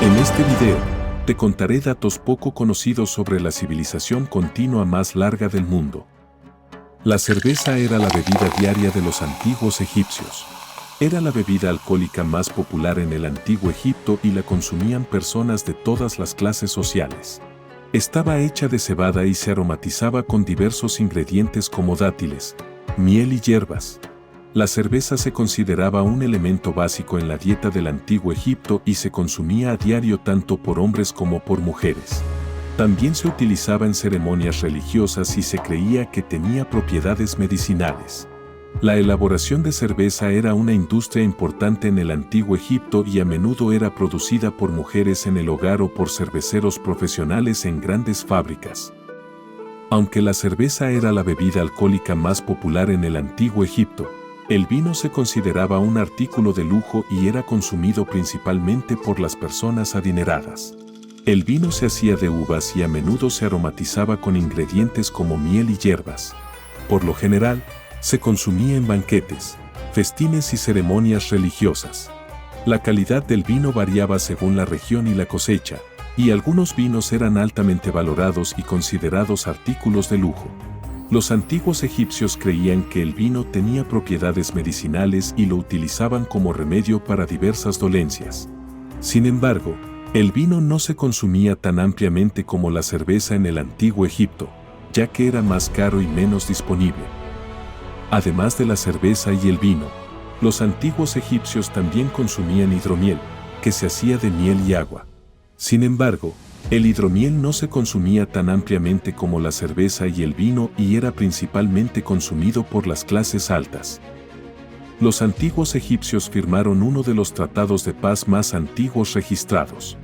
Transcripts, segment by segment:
En este video, te contaré datos poco conocidos sobre la civilización continua más larga del mundo. La cerveza era la bebida diaria de los antiguos egipcios. Era la bebida alcohólica más popular en el antiguo Egipto y la consumían personas de todas las clases sociales. Estaba hecha de cebada y se aromatizaba con diversos ingredientes como dátiles, miel y hierbas. La cerveza se consideraba un elemento básico en la dieta del antiguo Egipto y se consumía a diario tanto por hombres como por mujeres. También se utilizaba en ceremonias religiosas y se creía que tenía propiedades medicinales. La elaboración de cerveza era una industria importante en el antiguo Egipto y a menudo era producida por mujeres en el hogar o por cerveceros profesionales en grandes fábricas. Aunque la cerveza era la bebida alcohólica más popular en el antiguo Egipto, el vino se consideraba un artículo de lujo y era consumido principalmente por las personas adineradas. El vino se hacía de uvas y a menudo se aromatizaba con ingredientes como miel y hierbas. Por lo general, se consumía en banquetes, festines y ceremonias religiosas. La calidad del vino variaba según la región y la cosecha, y algunos vinos eran altamente valorados y considerados artículos de lujo. Los antiguos egipcios creían que el vino tenía propiedades medicinales y lo utilizaban como remedio para diversas dolencias. Sin embargo, el vino no se consumía tan ampliamente como la cerveza en el antiguo Egipto, ya que era más caro y menos disponible. Además de la cerveza y el vino, los antiguos egipcios también consumían hidromiel, que se hacía de miel y agua. Sin embargo, el hidromiel no se consumía tan ampliamente como la cerveza y el vino y era principalmente consumido por las clases altas. Los antiguos egipcios firmaron uno de los tratados de paz más antiguos registrados.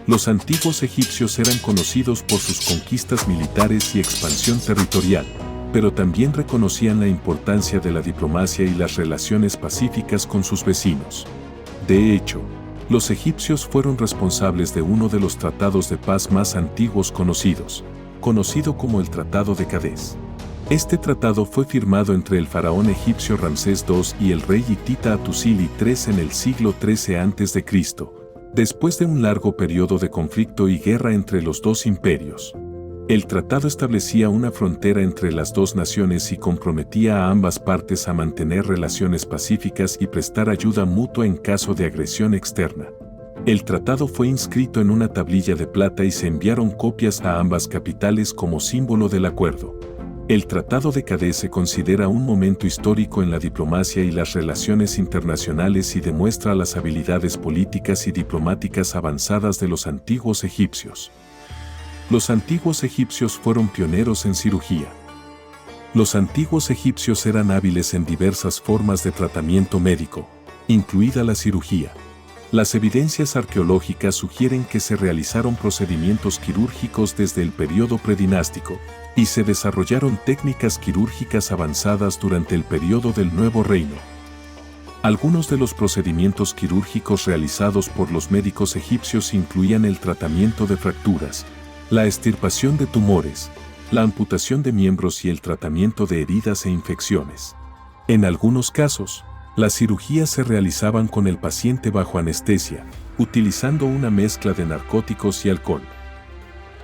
Los antiguos egipcios eran conocidos por sus conquistas militares y expansión territorial, pero también reconocían la importancia de la diplomacia y las relaciones pacíficas con sus vecinos. De hecho, los egipcios fueron responsables de uno de los tratados de paz más antiguos conocidos, conocido como el Tratado de Cadés. Este tratado fue firmado entre el faraón egipcio Ramsés II y el rey hitita Hattusili III en el siglo XIII a.C., después de un largo periodo de conflicto y guerra entre los dos imperios. El tratado establecía una frontera entre las dos naciones y comprometía a ambas partes a mantener relaciones pacíficas y prestar ayuda mutua en caso de agresión externa. El tratado fue inscrito en una tablilla de plata y se enviaron copias a ambas capitales como símbolo del acuerdo. El Tratado de Cadés se considera un momento histórico en la diplomacia y las relaciones internacionales y demuestra las habilidades políticas y diplomáticas avanzadas de los antiguos egipcios. Los antiguos egipcios fueron pioneros en cirugía. Los antiguos egipcios eran hábiles en diversas formas de tratamiento médico, incluida la cirugía. Las evidencias arqueológicas sugieren que se realizaron procedimientos quirúrgicos desde el periodo predinástico, y se desarrollaron técnicas quirúrgicas avanzadas durante el periodo del Nuevo Reino. Algunos de los procedimientos quirúrgicos realizados por los médicos egipcios incluían el tratamiento de fracturas, la extirpación de tumores, la amputación de miembros y el tratamiento de heridas e infecciones. En algunos casos, las cirugías se realizaban con el paciente bajo anestesia, utilizando una mezcla de narcóticos y alcohol.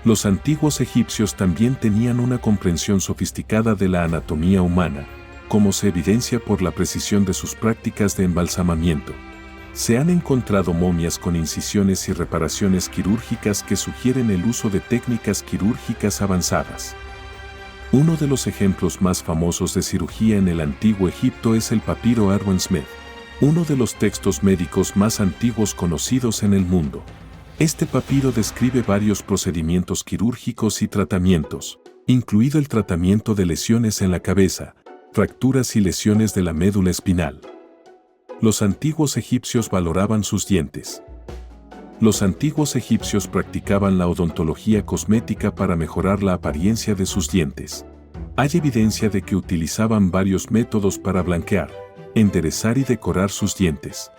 Los antiguos egipcios también tenían una comprensión sofisticada de la anatomía humana, como se evidencia por la precisión de sus prácticas de embalsamamiento. Se han encontrado momias con incisiones y reparaciones quirúrgicas que sugieren el uso de técnicas quirúrgicas avanzadas. Uno de los ejemplos más famosos de cirugía en el antiguo Egipto es el papiro Arwen Smith, uno de los textos médicos más antiguos conocidos en el mundo. Este papiro describe varios procedimientos quirúrgicos y tratamientos, incluido el tratamiento de lesiones en la cabeza, fracturas y lesiones de la médula espinal. Los antiguos egipcios valoraban sus dientes. Los antiguos egipcios practicaban la odontología cosmética para mejorar la apariencia de sus dientes. Hay evidencia de que utilizaban varios métodos para blanquear, enderezar y decorar sus dientes.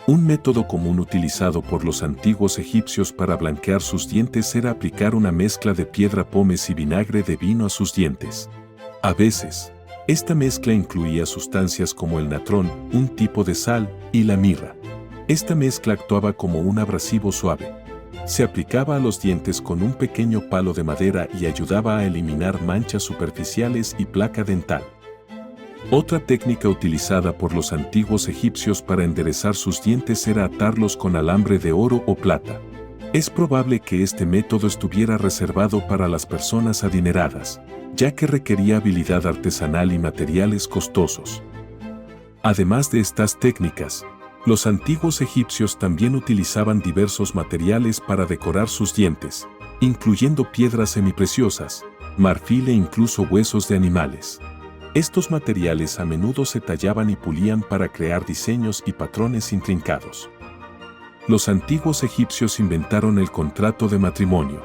Un método común utilizado por los antiguos egipcios para blanquear sus dientes era aplicar una mezcla de piedra pómez y vinagre de vino a sus dientes. A veces, esta mezcla incluía sustancias como el natrón, un tipo de sal, y la mirra. Esta mezcla actuaba como un abrasivo suave. Se aplicaba a los dientes con un pequeño palo de madera y ayudaba a eliminar manchas superficiales y placa dental. Otra técnica utilizada por los antiguos egipcios para enderezar sus dientes era atarlos con alambre de oro o plata. Es probable que este método estuviera reservado para las personas adineradas, ya que requería habilidad artesanal y materiales costosos. Además de estas técnicas, los antiguos egipcios también utilizaban diversos materiales para decorar sus dientes, incluyendo piedras semipreciosas, marfil e incluso huesos de animales. Estos materiales a menudo se tallaban y pulían para crear diseños y patrones intrincados. Los antiguos egipcios inventaron el contrato de matrimonio.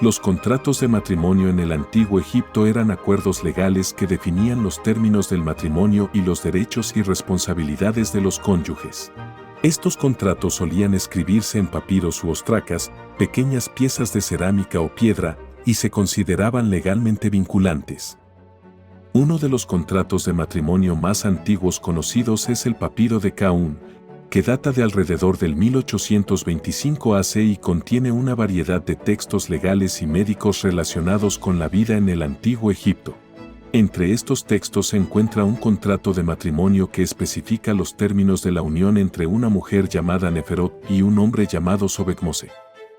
Los contratos de matrimonio en el antiguo Egipto eran acuerdos legales que definían los términos del matrimonio y los derechos y responsabilidades de los cónyuges. Estos contratos solían escribirse en papiros u ostracas, pequeñas piezas de cerámica o piedra, y se consideraban legalmente vinculantes. Uno de los contratos de matrimonio más antiguos conocidos es el papiro de Ka'un, que data de alrededor del 1825 AC y contiene una variedad de textos legales y médicos relacionados con la vida en el antiguo Egipto. Entre estos textos se encuentra un contrato de matrimonio que especifica los términos de la unión entre una mujer llamada Neferot y un hombre llamado Sobekmose.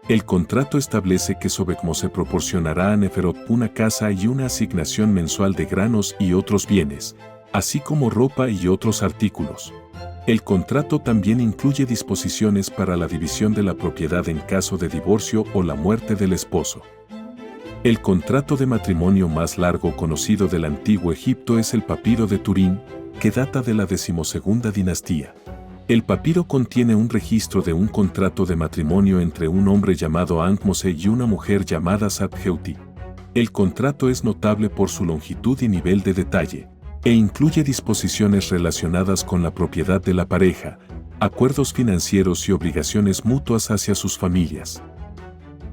El contrato establece que Sobekmose proporcionará a Neferot una casa y una asignación mensual de granos y otros bienes, así como ropa y otros artículos. El contrato también incluye disposiciones para la división de la propiedad en caso de divorcio o la muerte del esposo. El contrato de matrimonio más largo conocido del antiguo Egipto es el papiro de Turín, que data de la 12ª dinastía. El papiro contiene un registro de un contrato de matrimonio entre un hombre llamado Ankmose y una mujer llamada Satheuti. El contrato es notable por su longitud y nivel de detalle, e incluye disposiciones relacionadas con la propiedad de la pareja, acuerdos financieros y obligaciones mutuas hacia sus familias.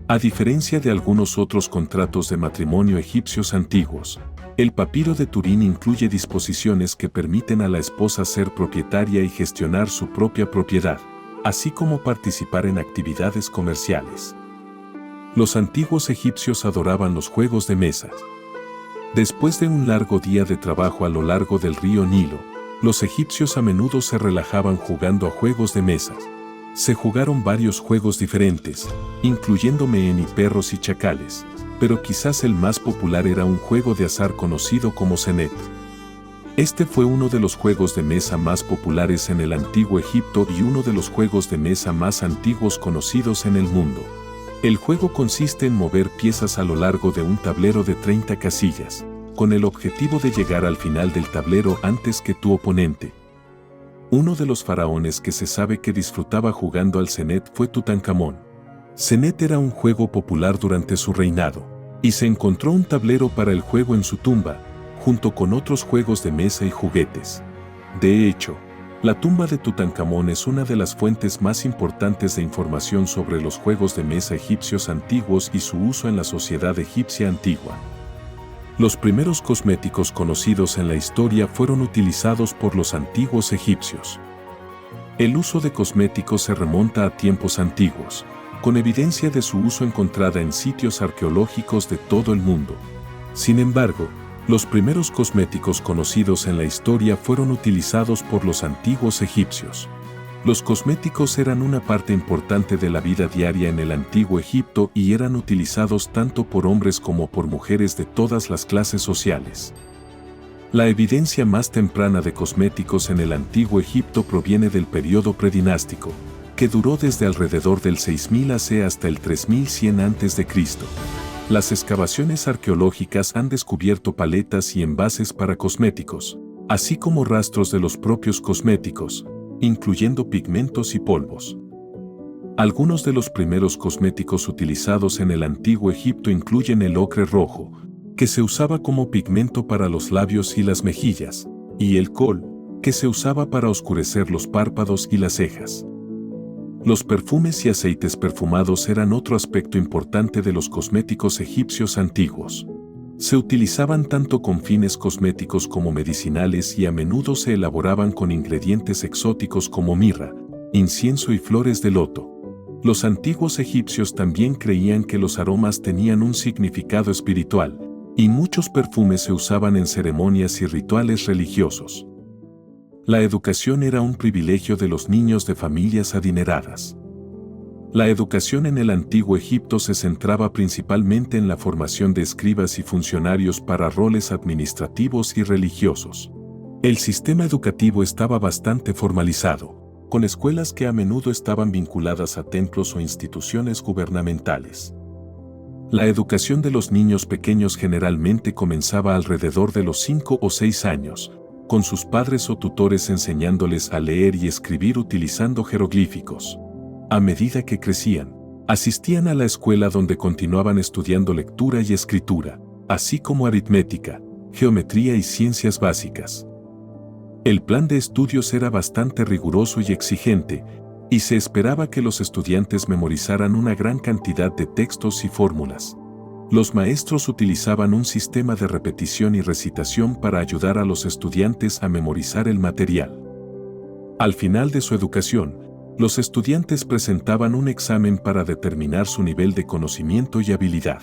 A diferencia de algunos otros contratos de matrimonio egipcios antiguos, el papiro de Turín incluye disposiciones que permiten a la esposa ser propietaria y gestionar su propia propiedad, así como participar en actividades comerciales. Los antiguos egipcios adoraban los juegos de mesa. Después de un largo día de trabajo a lo largo del río Nilo, los egipcios a menudo se relajaban jugando a juegos de mesas. Se jugaron varios juegos diferentes, incluyendo mehen y perros y chacales, pero quizás el más popular era un juego de azar conocido como Senet. Este fue uno de los juegos de mesa más populares en el antiguo Egipto y uno de los juegos de mesa más antiguos conocidos en el mundo. El juego consiste en mover piezas a lo largo de un tablero de 30 casillas, con el objetivo de llegar al final del tablero antes que tu oponente. Uno de los faraones que se sabe que disfrutaba jugando al Senet fue Tutankamón. Senet era un juego popular durante su reinado, y se encontró un tablero para el juego en su tumba, junto con otros juegos de mesa y juguetes. De hecho, la tumba de Tutankamón es una de las fuentes más importantes de información sobre los juegos de mesa egipcios antiguos y su uso en la sociedad egipcia antigua. Los primeros cosméticos conocidos en la historia fueron utilizados por los antiguos egipcios. El uso de cosméticos se remonta a tiempos antiguos, con evidencia de su uso encontrada en sitios arqueológicos de todo el mundo. Sin embargo, los primeros cosméticos conocidos en la historia fueron utilizados por los antiguos egipcios. Los cosméticos eran una parte importante de la vida diaria en el antiguo Egipto y eran utilizados tanto por hombres como por mujeres de todas las clases sociales. La evidencia más temprana de cosméticos en el antiguo Egipto proviene del periodo predinástico, que duró desde alrededor del 6000 AC hasta el 3100 a.C. Las excavaciones arqueológicas han descubierto paletas y envases para cosméticos, así como rastros de los propios cosméticos, incluyendo pigmentos y polvos. Algunos de los primeros cosméticos utilizados en el antiguo Egipto incluyen el ocre rojo, que se usaba como pigmento para los labios y las mejillas, y el col, que se usaba para oscurecer los párpados y las cejas. Los perfumes y aceites perfumados eran otro aspecto importante de los cosméticos egipcios antiguos. Se utilizaban tanto con fines cosméticos como medicinales y a menudo se elaboraban con ingredientes exóticos como mirra, incienso y flores de loto. Los antiguos egipcios también creían que los aromas tenían un significado espiritual, y muchos perfumes se usaban en ceremonias y rituales religiosos. La educación era un privilegio de los niños de familias adineradas. La educación en el antiguo Egipto se centraba principalmente en la formación de escribas y funcionarios para roles administrativos y religiosos. El sistema educativo estaba bastante formalizado, con escuelas que a menudo estaban vinculadas a templos o instituciones gubernamentales. La educación de los niños pequeños generalmente comenzaba alrededor de los 5 o 6 años, con sus padres o tutores enseñándoles a leer y escribir utilizando jeroglíficos. A medida que crecían, asistían a la escuela donde continuaban estudiando lectura y escritura, así como aritmética, geometría y ciencias básicas. El plan de estudios era bastante riguroso y exigente, y se esperaba que los estudiantes memorizaran una gran cantidad de textos y fórmulas. Los maestros utilizaban un sistema de repetición y recitación para ayudar a los estudiantes a memorizar el material. Al final de su educación, los estudiantes presentaban un examen para determinar su nivel de conocimiento y habilidad.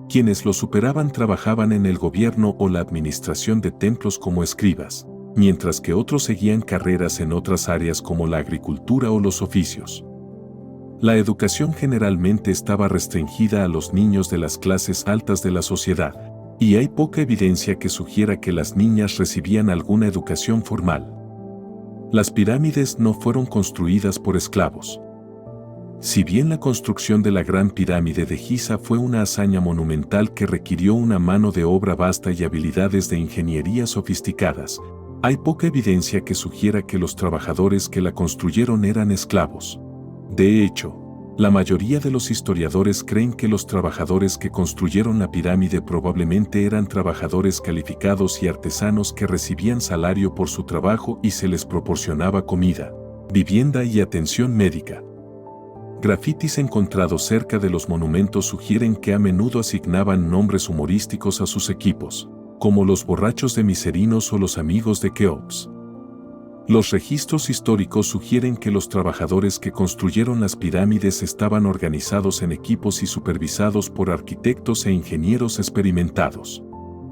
Quienes lo superaban trabajaban en el gobierno o la administración de templos como escribas, mientras que otros seguían carreras en otras áreas como la agricultura o los oficios. La educación generalmente estaba restringida a los niños de las clases altas de la sociedad, y hay poca evidencia que sugiera que las niñas recibían alguna educación formal. Las pirámides no fueron construidas por esclavos. Si bien la construcción de la Gran Pirámide de Giza fue una hazaña monumental que requirió una mano de obra vasta y habilidades de ingeniería sofisticadas, hay poca evidencia que sugiera que los trabajadores que la construyeron eran esclavos. De hecho, la mayoría de los historiadores creen que los trabajadores que construyeron la pirámide probablemente eran trabajadores calificados y artesanos que recibían salario por su trabajo y se les proporcionaba comida, vivienda y atención médica. Grafitis encontrados cerca de los monumentos sugieren que a menudo asignaban nombres humorísticos a sus equipos, como los borrachos de Miserinos o los amigos de Keops. Los registros históricos sugieren que los trabajadores que construyeron las pirámides estaban organizados en equipos y supervisados por arquitectos e ingenieros experimentados.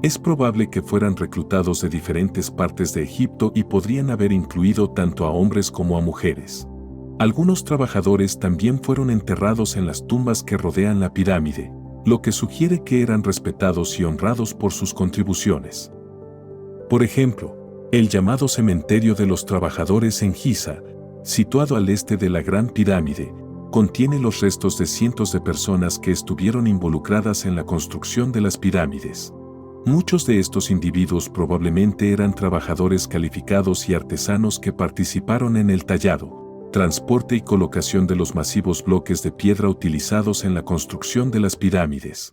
Es probable que fueran reclutados de diferentes partes de Egipto y podrían haber incluido tanto a hombres como a mujeres. Algunos trabajadores también fueron enterrados en las tumbas que rodean la pirámide, lo que sugiere que eran respetados y honrados por sus contribuciones. Por ejemplo, el llamado Cementerio de los Trabajadores en Giza, situado al este de la Gran Pirámide, contiene los restos de cientos de personas que estuvieron involucradas en la construcción de las pirámides. Muchos de estos individuos probablemente eran trabajadores calificados y artesanos que participaron en el tallado, transporte y colocación de los masivos bloques de piedra utilizados en la construcción de las pirámides.